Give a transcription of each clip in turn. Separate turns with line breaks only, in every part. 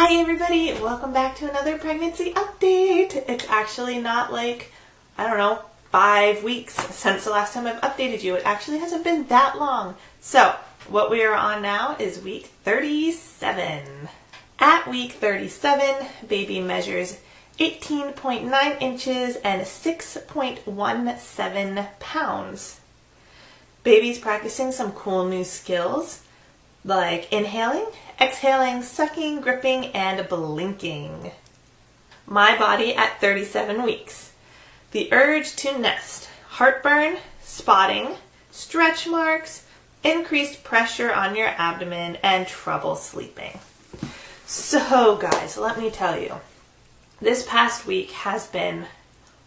Hi everybody, welcome back to another pregnancy update. It's actually not like, I don't know, 5 weeks since the last time I've updated you. It actually hasn't been that long. So, what we are on now is week 37. At week 37, baby measures 18.9 inches and 6.17 pounds. Baby's practicing some cool new skills like inhaling, exhaling, sucking, gripping, and blinking. My body at 37 weeks. The urge to nest, heartburn, spotting, stretch marks, increased pressure on your abdomen, and trouble sleeping. So guys, let me tell you, this past week has been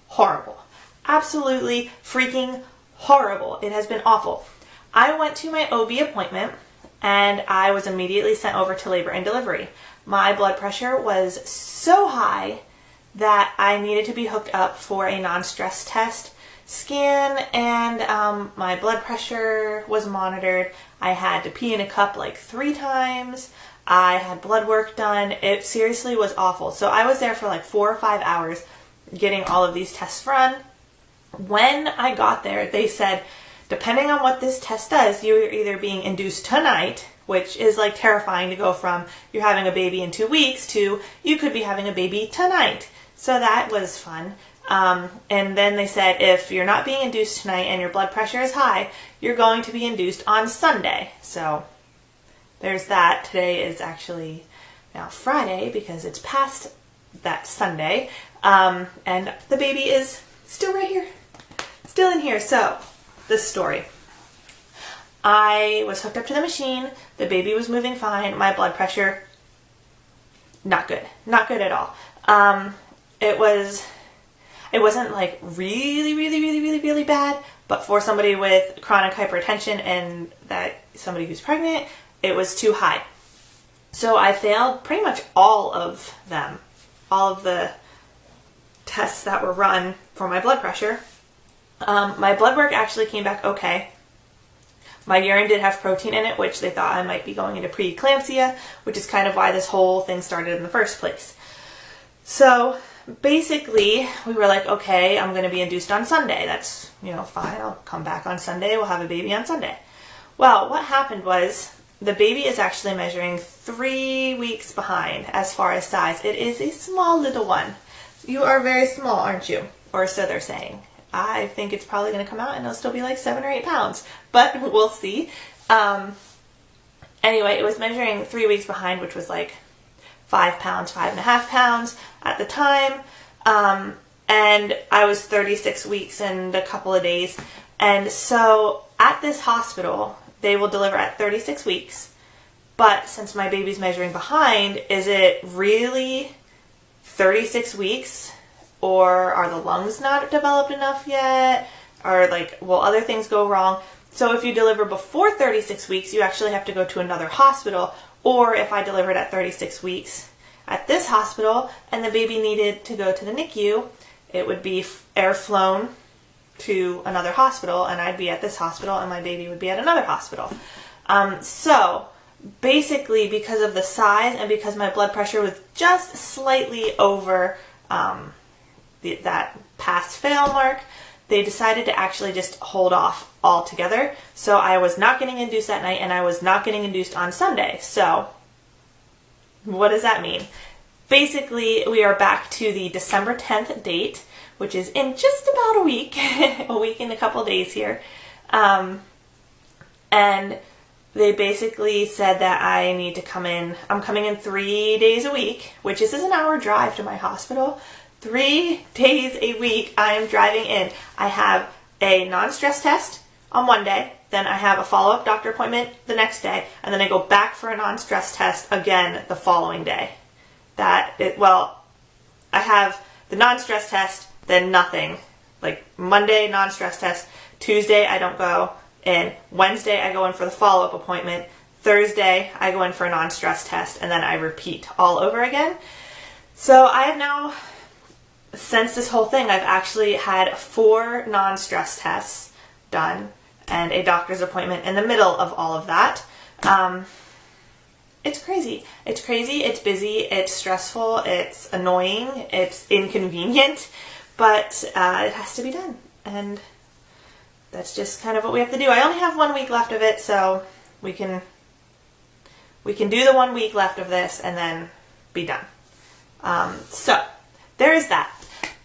horrible. Absolutely freaking horrible. It has been awful. I went to my OB appointment and I was immediately sent over to labor and delivery. My blood pressure was so high that I needed to be hooked up for a non-stress test scan, and my blood pressure was monitored. I had to pee in a cup like 3 times. I had blood work done. It seriously was awful. So I was there for like 4 or 5 hours getting all of these tests run. When I got there, they said, depending on what this test does, you're either being induced tonight, which is like terrifying to go from you're having a baby in 2 weeks to you could be having a baby tonight. So that was fun. And then they said if you're not being induced tonight and your blood pressure is high, you're going to be induced on Sunday. So there's that. Today is actually now Friday because it's past that Sunday. And the baby is still right here. Still in here. So this story. I was hooked up to the machine. The baby was moving fine. My blood pressure, not good. Not good at all. It wasn't like really bad, but for somebody with chronic hypertension and that somebody who's pregnant, it was too high. So I failed pretty much all of them. All of the tests that were run for my blood pressure. My blood work actually came back okay. My urine did have protein in it, which they thought I might be going into preeclampsia, which is kind of why this whole thing started in the first place. So basically, we were like, okay, I'm going to be induced on Sunday. That's, fine. I'll come back on Sunday. We'll have a baby on Sunday. Well, what happened was the baby is actually measuring 3 weeks behind as far as size. It is a small little one. You are very small, aren't you? Or so they're saying. I think it's probably going to come out and it'll still be like 7 or 8 pounds, but we'll see. Anyway, it was measuring 3 weeks behind, which was like 5 pounds, 5.5 pounds at the time. And I was 36 weeks and a couple of days. And so at this hospital, they will deliver at 36 weeks. But since my baby's measuring behind, is it really 36 weeks? Or are the lungs not developed enough yet? Or will other things go wrong? So if you deliver before 36 weeks, you actually have to go to another hospital. Or if I delivered at 36 weeks at this hospital and the baby needed to go to the NICU, it would be air flown to another hospital and I'd be at this hospital and my baby would be at another hospital. So basically because of the size and because my blood pressure was just slightly over that pass fail mark, they decided to actually just hold off altogether. So I was not getting induced that night and I was not getting induced on Sunday. So what does that mean? Basically, we are back to the December 10th date, which is in just about a week, a week and a couple days here. And they basically said that I need to come in. I'm coming in 3 days a week, which is an hour drive to my hospital. 3 days a week I am driving in. I have a non-stress test on one day, then I have a follow-up doctor appointment the next day, and then I go back for a non-stress test again the following day. I have the non-stress test, then nothing. Like Monday, non-stress test. Tuesday, I don't go in. Wednesday, I go in for the follow-up appointment. Thursday, I go in for a non-stress test, and then I repeat all over again. So I have now, since this whole thing, I've actually had 4 non-stress tests done and a doctor's appointment in the middle of all of that. it's crazy. It's crazy, it's busy, it's stressful, it's annoying, it's inconvenient, but it has to be done. And that's just kind of what we have to do. I only have 1 week left of it, so we can do the 1 week left of this and then be done. So there is that.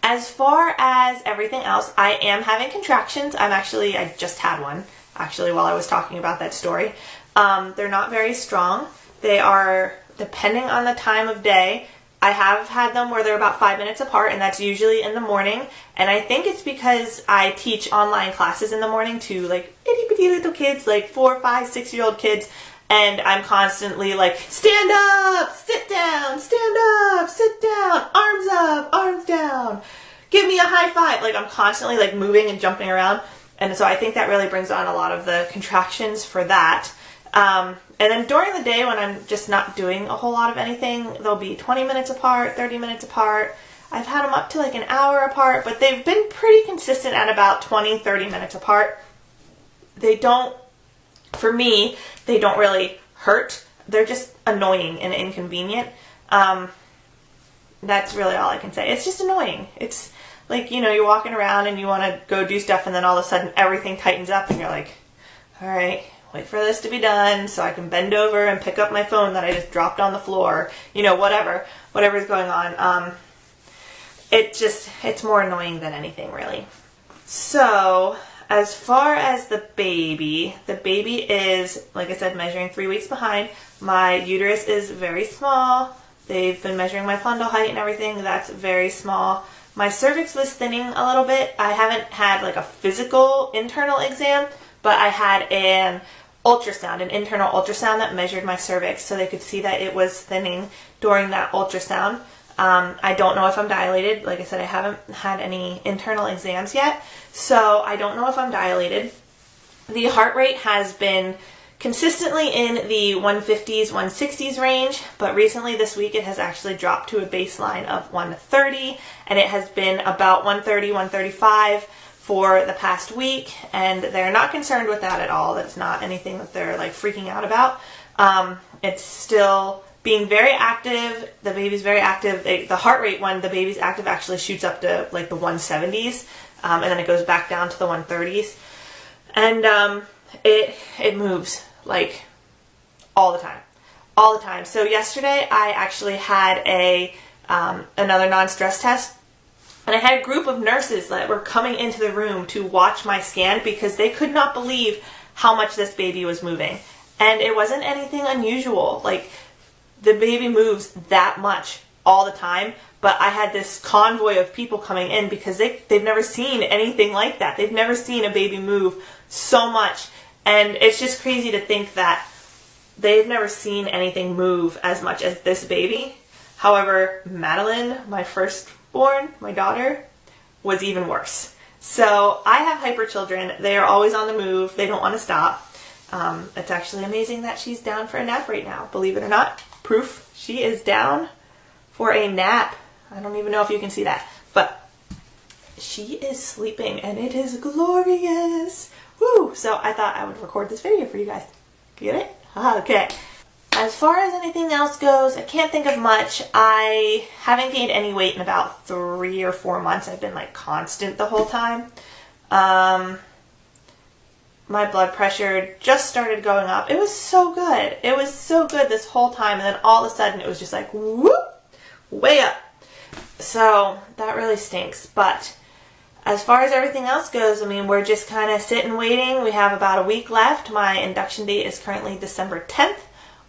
As far as everything else, I am having contractions. I just had one, actually, while I was talking about that story. They're not very strong. They are, depending on the time of day, I have had them where they're about 5 minutes apart, and that's usually in the morning. And I think it's because I teach online classes in the morning to like itty bitty little kids, like 4, 5, 6-year-old kids. And I'm constantly like, stand up, sit down, stand up, sit down, arms up, arms down, give me a high five. Like I'm constantly like moving and jumping around. And so I think that really brings on a lot of the contractions for that. And then during the day when I'm just not doing a whole lot of anything, they'll be 20 minutes apart, 30 minutes apart. I've had them up to like an hour apart, but they've been pretty consistent at about 20, 30 minutes apart. They don't, for me, they don't really hurt. They're just annoying and inconvenient. That's really all I can say. It's just annoying. It's like, you know, you're walking around and you want to go do stuff and then all of a sudden everything tightens up and you're like, all right, wait for this to be done so I can bend over and pick up my phone that I just dropped on the floor. You know, whatever's going on. It's more annoying than anything, really. So as far as the baby is, like I said, measuring 3 weeks behind. My uterus is very small. They've been measuring my fundal height and everything. That's very small. My cervix was thinning a little bit. I haven't had like a physical internal exam, but I had an ultrasound, an internal ultrasound that measured my cervix so they could see that it was thinning during that ultrasound. I don't know if I'm dilated. Like I said, I haven't had any internal exams yet, so I don't know if I'm dilated. The heart rate has been consistently in the 150s, 160s range, but recently this week it has actually dropped to a baseline of 130, and it has been about 130, 135 for the past week, and they're not concerned with that at all. That's not anything that they're like freaking out about. It's still being very active. The baby's very active. The heart rate when the baby's active actually shoots up to like the 170s, and then it goes back down to the 130s. And it moves like all the time. So yesterday I actually had another non-stress test, and I had a group of nurses that were coming into the room to watch my scan because they could not believe how much this baby was moving. And it wasn't anything unusual. Like, the baby moves that much all the time, but I had this convoy of people coming in because they've never seen anything like that. They've never seen a baby move so much, and it's just crazy to think that they've never seen anything move as much as this baby. However, Madeline, my firstborn, my daughter, was even worse. So I have hyper children. They are always on the move. They don't want to stop. It's actually amazing that she's down for a nap right now, believe it or not. Proof, she is down for a nap. I don't even know if you can see that, but she is sleeping and it is glorious. Woo! So I thought I would record this video for you guys. Get it? Okay. As far as anything else goes, I can't think of much. I haven't gained any weight in about 3 or 4 months. I've been like constant the whole time. My blood pressure just started going up. It was so good. It was so good this whole time, and then all of a sudden it was just like, whoop, way up. So that really stinks. But as far as everything else goes, I mean, we're just kind of sitting waiting. We have about a week left. My induction date is currently December 10th.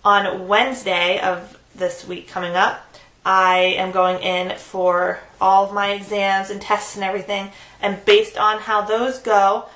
On Wednesday of this week coming up, I am going in for all of my exams and tests and everything. And based on how those go,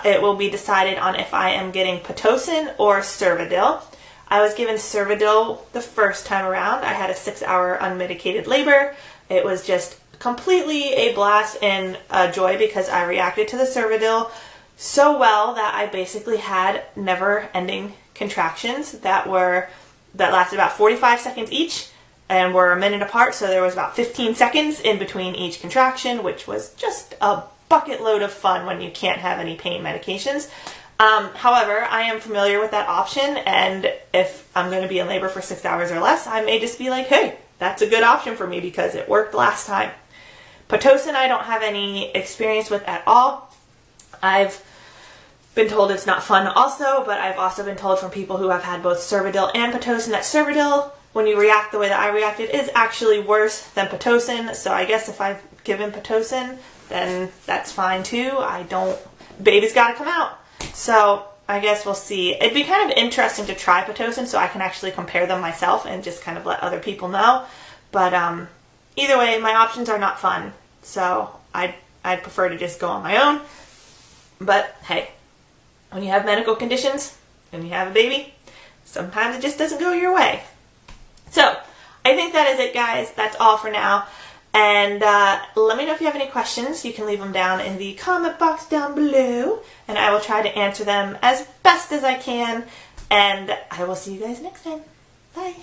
it will be decided on if I am getting Pitocin or Cervidil. I was given Cervidil the first time around. I had a 6-hour unmedicated labor. It was just completely a blast and a joy because I reacted to the Cervidil so well that I basically had never-ending contractions that lasted about 45 seconds each and were a minute apart, so there was about 15 seconds in between each contraction, which was just a bucket load of fun when you can't have any pain medications. However, I am familiar with that option, and if I'm going to be in labor for 6 hours or less, I may just be like, hey, that's a good option for me because it worked last time. Pitocin I don't have any experience with at all. I've been told it's not fun also, but I've also been told from people who have had both Cervidil and Pitocin that Cervidil, when you react the way that I reacted, is actually worse than Pitocin. So I guess if I've given Pitocin, then that's fine too. Baby's got to come out. So I guess we'll see. It'd be kind of interesting to try Pitocin so I can actually compare them myself and just kind of let other people know. But either way, my options are not fun. So I'd prefer to just go on my own. But hey, when you have medical conditions and you have a baby, sometimes it just doesn't go your way. So I think that is it, guys. That's all for now. And let me know if you have any questions. You can leave them down in the comment box down below, and I will try to answer them as best as I can. And I will see you guys next time. Bye.